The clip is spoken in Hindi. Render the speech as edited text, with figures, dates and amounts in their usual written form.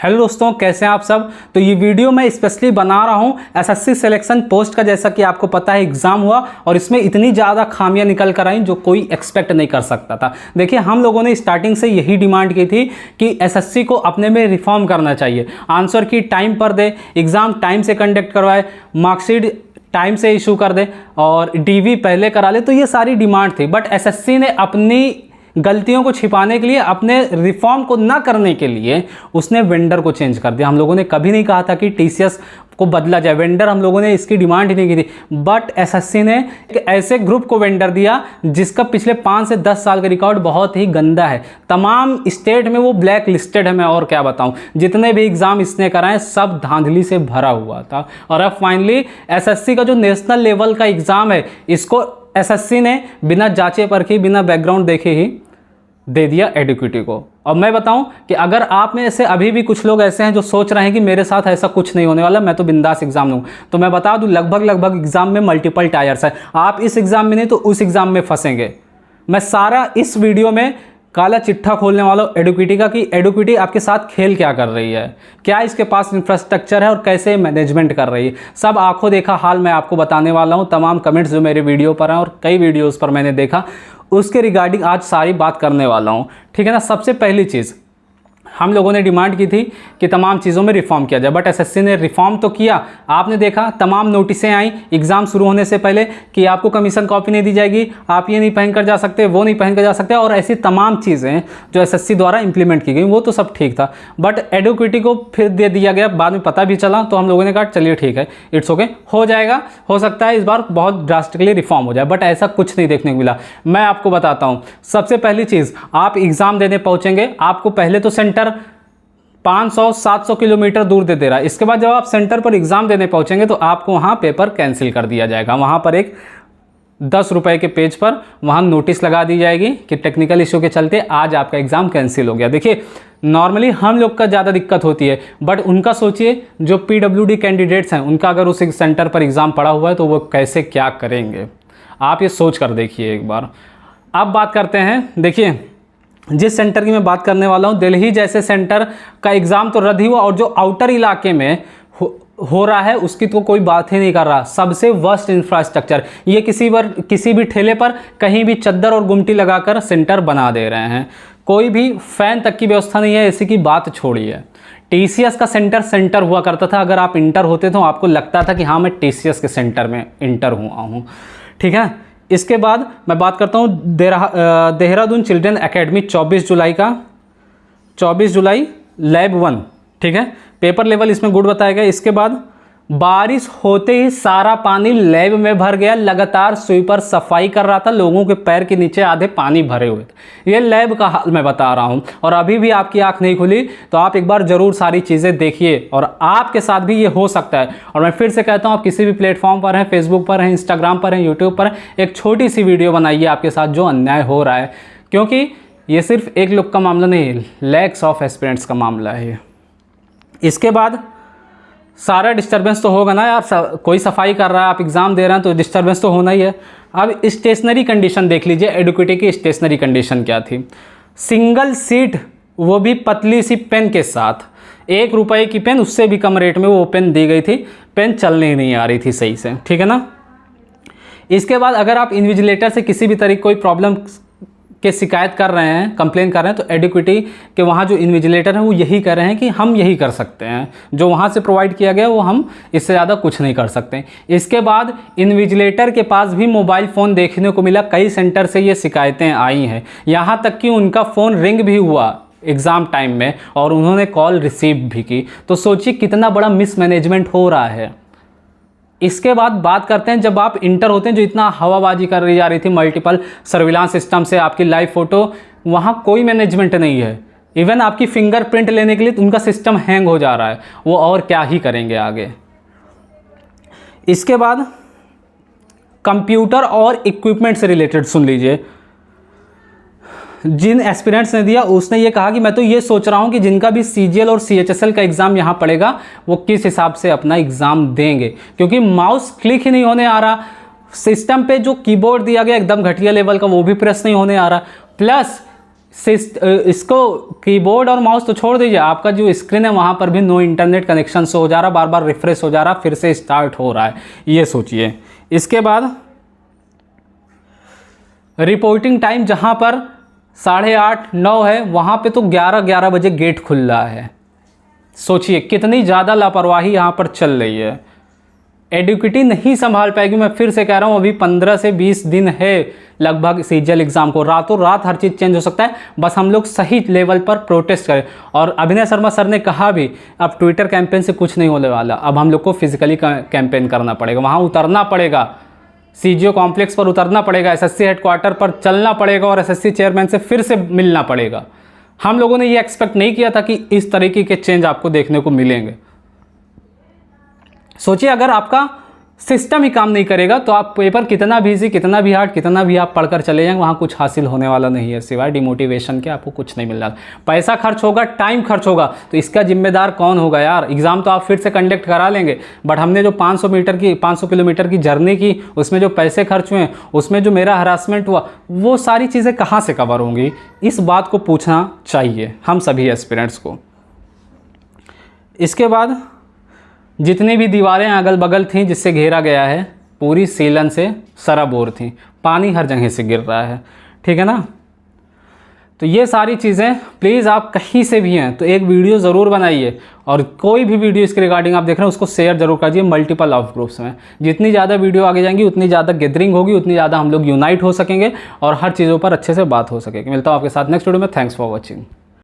हेलो दोस्तों, कैसे हैं आप सब। तो ये वीडियो मैं स्पेशली बना रहा हूँ एसएससी सिलेक्शन पोस्ट का। जैसा कि आपको पता है एग्जाम हुआ और इसमें इतनी ज़्यादा खामियां निकल कर आई जो कोई एक्सपेक्ट नहीं कर सकता था। देखिए, हम लोगों ने स्टार्टिंग से यही डिमांड की थी कि एसएससी को अपने में रिफॉर्म करना चाहिए, आंसर की टाइम पर दे, एग्ज़ाम टाइम से कंडक्ट करवाए, मार्कशीट टाइम से इशू कर दे और डीवी पहले करा ले। तो ये सारी डिमांड थी, बट एसएससी ने अपनी गलतियों को छिपाने के लिए, अपने रिफॉर्म को ना करने के लिए उसने वेंडर को चेंज कर दिया। हम लोगों ने कभी नहीं कहा था कि टीसीएस को बदला जाए, वेंडर हम लोगों ने इसकी डिमांड ही नहीं की थी। बट एसएससी ने एक ऐसे ग्रुप को वेंडर दिया जिसका पिछले 5 से 10 साल का रिकॉर्ड बहुत ही गंदा है। तमाम स्टेट में वो ब्लैक लिस्टेड है। मैं और क्या बताऊं, जितने भी एग्जाम इसने कराए सब धांधली से भरा हुआ था। और अब फाइनली एसएससी का जो नेशनल लेवल का एग्जाम है, इसको एसएससी ने बिना जांचे परखे, बिना बैकग्राउंड देखे ही दे दिया एडुकेटी को। और मैं बताऊं कि अगर आप में से अभी भी कुछ लोग ऐसे हैं जो सोच रहे हैं कि मेरे साथ ऐसा कुछ नहीं होने वाला, मैं तो बिंदास एग्जाम दूं, तो मैं बता दूं लगभग एग्जाम में मल्टीपल टायर्स है। आप इस एग्जाम में नहीं तो उस एग्जाम में फंसेंगे। मैं सारा इस वीडियो में काला चिट्ठा खोलने वाला हूं एडुकेटी का, कि एडुकेटी आपके साथ खेल क्या कर रही है, क्या इसके पास इंफ्रास्ट्रक्चर है और कैसे मैनेजमेंट कर रही है। सब आंखों देखा हाल मैं आपको बताने वाला हूं। तमाम कमेंट्स जो मेरे वीडियो पर हैं और कई वीडियोस पर मैंने देखा, उसके रिगार्डिंग आज सारी बात करने वाला हूं, ठीक है ना। सबसे पहली चीज़, हम लोगों ने डिमांड की थी कि तमाम चीज़ों में रिफॉर्म किया जाए, बट एसएससी ने रिफॉर्म तो किया। आपने देखा तमाम नोटिसें आई एग्जाम शुरू होने से पहले कि आपको कमीशन कॉपी नहीं दी जाएगी, आप ये नहीं पहन कर जा सकते, वो नहीं पहन कर जा सकते, और ऐसी तमाम चीज़ें जो एसएससी द्वारा इंप्लीमेंट की गई, वो तो सब ठीक था। बट एडुकेटी को फिर दे दिया गया, बाद में पता भी चला, तो हम लोगों ने कहा चलिए ठीक है, इट्स ओके, हो जाएगा, हो सकता है इस बार बहुत ड्रास्टिकली रिफॉर्म हो जाए। बट ऐसा कुछ नहीं देखने को मिला। मैं आपको बताता हूँ, सबसे पहली चीज़, आप एग्जाम देने पहुँचेंगे, आपको पहले तो सेंटर 500-700 किलोमीटर दूर दे रहा है। इसके बाद जब आप सेंटर पर एग्जाम देने पहुंचेंगे तो आपको वहां पेपर कैंसिल कर दिया जाएगा। वहां पर एक 10 रुपए के पेज पर वहां नोटिस लगा दी जाएगी कि टेक्निकल इशू के चलते आज आपका एग्जाम कैंसिल हो गया। देखिए, नॉर्मली हम लोग का ज़्यादा दिक्कत होती है, बट उनका सोचिए, जो पीडब्ल्यूडी कैंडिडेट्स हैं, उनका अगर उस सेंटर पर एग्जाम पड़ा हुआ है तो वो कैसे क्या करेंगे, आप ये सोच कर देखिए एक बार। अब बात करते हैं, देखिए जिस सेंटर की मैं बात करने वाला हूँ, दिल्ली जैसे सेंटर का एग्ज़ाम तो रद्द ही हुआ, और जो आउटर इलाके में हो रहा है उसकी तो कोई बात ही नहीं कर रहा। सबसे वर्स्ट इंफ्रास्ट्रक्चर, ये किसी भी ठेले पर कहीं भी चद्दर और गुमटी लगाकर सेंटर बना दे रहे हैं। कोई भी फैन तक की व्यवस्था नहीं है, ऐसी की बात छोड़िए। टीसीएस का सेंटर हुआ करता था, अगर आप इंटर होते तो आपको लगता था कि हाँ मैं टीसीएस के सेंटर में इंटर हुआ हूँ, ठीक है। इसके बाद मैं बात करता हूँ देहरादून चिल्ड्रन एकेडमी, 24 जुलाई लैब 1, ठीक है। पेपर लेवल इसमें गुड बताया गया। इसके बाद बारिश होते ही सारा पानी लैब में भर गया, लगातार स्वीपर सफाई कर रहा था, लोगों के पैर के नीचे आधे पानी भरे हुए थे। ये लैब का हाल मैं बता रहा हूँ, और अभी भी आपकी आंख नहीं खुली तो आप एक बार जरूर सारी चीज़ें देखिए, और आपके साथ भी ये हो सकता है। और मैं फिर से कहता हूँ, आप किसी भी प्लेटफॉर्म पर हैं, फेसबुक पर हैं, इंस्टाग्राम पर हैं, यूट्यूब पर हैं, एक छोटी सी वीडियो बनाइए आपके साथ जो अन्याय हो रहा है, क्योंकि ये सिर्फ एक लोग का मामला नहीं है, लैक्स ऑफ एस्पिरेंट्स का मामला है। इसके बाद सारा डिस्टर्बेंस तो होगा ना यार, कोई सफाई कर रहा है, आप एग्ज़ाम दे रहे हैं तो डिस्टर्बेंस तो होना ही है। अब स्टेशनरी कंडीशन देख लीजिए, एडुकेटी की स्टेशनरी कंडीशन क्या थी। सिंगल सीट, वो भी पतली सी पेन के साथ, 1 रुपये की पेन, उससे भी कम रेट में वो पेन दी गई थी। पेन चलने ही नहीं आ रही थी सही से, ठीक है ना। इसके बाद अगर आप इन्विजिलेटर से किसी भी तरह कोई प्रॉब्लम के शिकायत कर रहे हैं, कंप्लेन कर रहे हैं, तो एडुकेटी के वहाँ जो इन्विजिलेटर हैं वो यही कह रहे हैं कि हम यही कर सकते हैं, जो वहाँ से प्रोवाइड किया गया वो हम इससे ज़्यादा कुछ नहीं कर सकते। इसके बाद इन्विजिलेटर के पास भी मोबाइल फ़ोन देखने को मिला, कई सेंटर से ये शिकायतें आई हैं, यहाँ तक कि उनका फ़ोन रिंग भी हुआ एग्ज़ाम टाइम में और उन्होंने कॉल रिसीव भी की। तो सोचिए कितना बड़ा मिसमैनेजमेंट हो रहा है। इसके बाद बात करते हैं, जब आप इंटर होते हैं, जो इतना हवाबाजी कर रही जा रही थी मल्टीपल सर्विलांस सिस्टम से, आपकी लाइव फ़ोटो, वहाँ कोई मैनेजमेंट नहीं है। इवन आपकी फिंगरप्रिंट लेने के लिए उनका सिस्टम हैंग हो जा रहा है, वो और क्या ही करेंगे आगे। इसके बाद कंप्यूटर और इक्विपमेंट से रिलेटेड सुन लीजिए, जिन एस्पिरेंट्स ने दिया उसने ये कहा कि मैं तो ये सोच रहा हूँ कि जिनका भी सीजीएल और सीएचएसएल का एग्ज़ाम यहाँ पड़ेगा वो किस हिसाब से अपना एग्ज़ाम देंगे, क्योंकि माउस क्लिक ही नहीं होने आ रहा, सिस्टम पे जो कीबोर्ड दिया गया एकदम घटिया लेवल का, वो भी प्रेस नहीं होने आ रहा, प्लस इसको कीबोर्ड और माउस तो छोड़ दीजिए, आपका जो स्क्रीन है वहाँ पर भी नो इंटरनेट कनेक्शन से हो जा रहा, बार बार रिफ्रेश हो जा रहा, फिर से स्टार्ट हो रहा है, ये सोचिए। इसके बाद रिपोर्टिंग टाइम जहाँ पर 8:30 9 है, वहाँ पे तो 11 बजे गेट खुल रहा है। सोचिए कितनी ज़्यादा लापरवाही यहाँ पर चल रही है। एडुकेटी नहीं संभाल पाएगी। मैं फिर से कह रहा हूँ, अभी 15 से 20 दिन है लगभग सीजीएल एग्ज़ाम को, रातों रात हर चीज़ चेंज हो सकता है। बस हम लोग सही लेवल पर प्रोटेस्ट करें। और अभिनय शर्मा सर ने कहा भी, अब ट्विटर कैंपेन से कुछ नहीं होने वाला, अब हम लोग को फिजिकली कैंपेन करना पड़ेगा, वहाँ उतरना पड़ेगा, सीजीओ कॉम्प्लेक्स पर उतरना पड़ेगा, एसएससी हेडक्वार्टर पर चलना पड़ेगा और एसएससी चेयरमैन से फिर से मिलना पड़ेगा। हम लोगों ने ये एक्सपेक्ट नहीं किया था कि इस तरीके के चेंज आपको देखने को मिलेंगे। सोचिए अगर आपका सिस्टम ही काम नहीं करेगा तो आप पेपर कितना भी इजी, कितना भी हार्ड, कितना भी आप पढ़कर चले जाएंगे, वहाँ कुछ हासिल होने वाला नहीं है, सिवाय डिमोटिवेशन के आपको कुछ नहीं मिल रहा। पैसा खर्च होगा, टाइम खर्च होगा, तो इसका जिम्मेदार कौन होगा यार। एग्ज़ाम तो आप फिर से कंडक्ट करा लेंगे, बट हमने जो 500 किलोमीटर की जर्नी की, उसमें जो पैसे खर्च हुए, उसमें जो मेरा हरासमेंट हुआ, वो सारी चीज़ें कहाँ से कवर होंगी। इस बात को पूछना चाहिए हम सभी एस्पिरेंट्स को। इसके बाद जितनी भी दीवारें अगल बगल थीं जिससे घेरा गया है, पूरी सीलन से सराबोर थी, पानी हर जगह से गिर रहा है, ठीक है ना। तो ये सारी चीज़ें प्लीज़ आप कहीं से भी हैं तो एक वीडियो ज़रूर बनाइए, और कोई भी वीडियो इसके रिगार्डिंग आप देख रहे हैं उसको शेयर जरूर कीजिए मल्टीपल ऑफ ग्रुप्स में। जितनी ज़्यादा वीडियो आगे जाएंगी उतनी ज़्यादा गैदरिंग होगी, उतनी ज़्यादा हम लोग यूनाइट हो सकेंगे और हर चीज़ों पर अच्छे से बात हो सकेगी। मिलता हूँ आपके साथ नेक्स्ट वीडियो में। Thanks for watching.